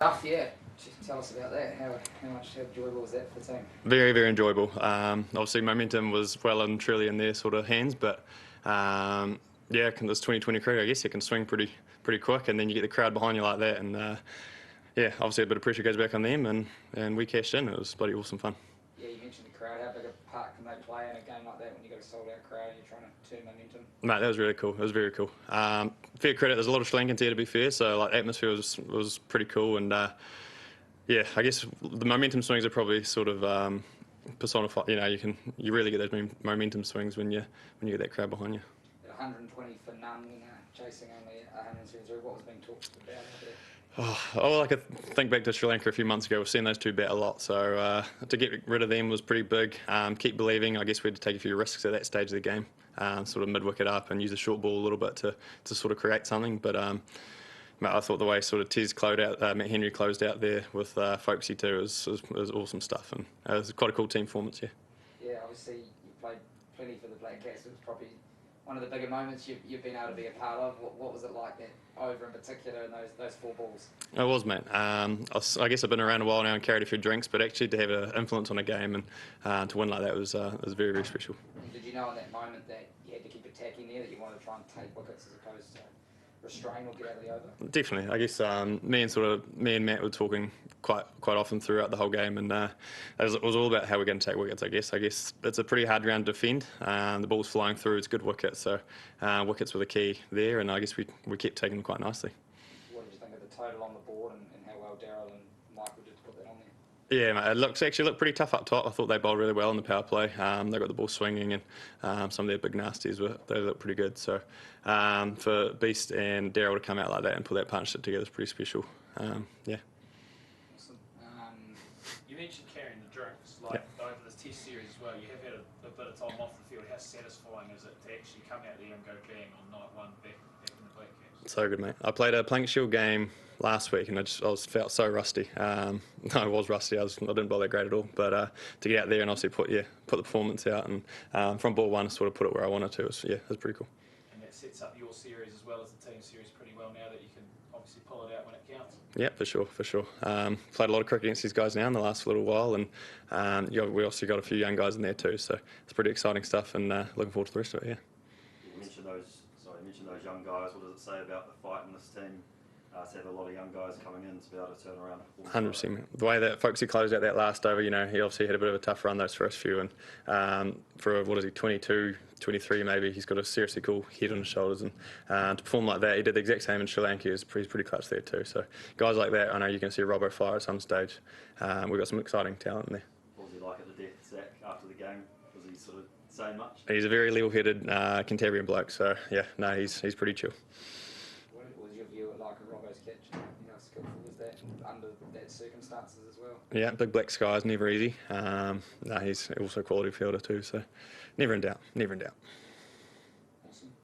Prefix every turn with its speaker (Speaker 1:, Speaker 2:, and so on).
Speaker 1: Duff, yeah. Just tell us about that. How enjoyable was that for the team?
Speaker 2: Very, very enjoyable. Obviously, momentum was well and truly in their sort of hands, but yeah, this 2020 cricket, I guess it can swing pretty quick, and then you get the crowd behind you like that, and yeah, obviously a bit of pressure goes back on them, and we cashed in. It was bloody awesome fun.
Speaker 1: Yeah, you mentioned the crowd. How big a part can they play in a game like that when you've got a sold-out crowd and you're trying to turn momentum?
Speaker 2: Mate, that was really cool. It was very cool. Fair credit, there's a lot of Sri Lankans here, to be fair, so like atmosphere was pretty cool, and yeah, I guess the momentum swings are probably sort of personified. You know, you really get those momentum swings when you get that crowd behind you.
Speaker 1: 120 for none, chasing only 173. What was being talked about over there?
Speaker 2: Oh, I could think back to Sri Lanka a few months ago. We've seen those two bat a lot, so to get rid of them was pretty big. Keep believing. I guess we had to take a few risks at that stage of the game, sort of mid-wicket up and use the short ball a little bit to sort of create something. But mate, I thought the way sort of Tez closed out, Matt Henry closed out there with Folksy too was awesome stuff, and it was quite a cool team performance. Yeah.
Speaker 1: Yeah, obviously you played plenty for the BLACKCAPS. It was probably one of the bigger moments you've been able to be a part of. What was it like that over in particular in those 4 balls?
Speaker 2: It was, mate. I guess I've been around a while now and carried a few drinks, but actually to have an influence on a game and to win like that was very, very special.
Speaker 1: Did you know in that moment that you had to keep attacking there, that you wanted to try and take wickets as opposed to restrain or get out of the over?
Speaker 2: Definitely. I guess me and Matt were talking quite often throughout the whole game, and it was all about how we're going to take wickets. I guess it's a pretty hard ground to defend. The ball's flying through. It's good wickets, so wickets were the key there, and I guess we kept taking them quite nicely.
Speaker 1: What did you think of the total on the board and how well Daryl and Michael did to put that on there?
Speaker 2: Yeah, mate, it actually looked pretty tough up top. I thought they bowled really well in the power play. They got the ball swinging, and some of their big nasties they looked pretty good. So for Beast and Daryl to come out like that and put that partnership together is pretty special. Yeah.
Speaker 3: Awesome. You mentioned carrying the drinks, like over this Test series as well. You have had a bit of time off the field. How satisfying is it to actually come out there and go bang on night 1 back in the BLACKCAPS?
Speaker 2: So good, mate. I played a Plank Shield game last week, and I felt so rusty. I was rusty. I didn't bowl that great at all. But to get out there and obviously put the performance out, and from ball 1 to sort of put it where I wanted to, it was pretty cool.
Speaker 3: And that sets up your series as well as the team series pretty well now that you can obviously pull it out when it counts.
Speaker 2: Yeah, for sure. Played a lot of cricket against these guys now in the last little while, and we also got a few young guys in there too. So it's pretty exciting stuff, and looking forward to the rest of it. Yeah.
Speaker 4: You mentioned those young guys. What does it say about the fight in this team? To have a lot of young guys coming in to be able to turn around.
Speaker 2: 100%. The way that Folksy closed out that last over, he obviously had a bit of a tough run those first few, and for 22, 23 maybe, he's got a seriously cool head on his shoulders, and to perform like that, he did the exact same in Sri Lanka. He's pretty clutch there too. So guys like that, I know you're going to see Robbo fire at some stage. We've got some exciting talent in there.
Speaker 4: What was he like at the death sack after the game? Was he sort of saying much?
Speaker 2: He's a very level-headed Cantabrian bloke, so yeah, no, he's pretty chill.
Speaker 1: What was your view at like a Robbo's catch? How skillful was that under that circumstances as well?
Speaker 2: Yeah, big black skies, never easy. No, he's also a quality fielder too, so never in doubt.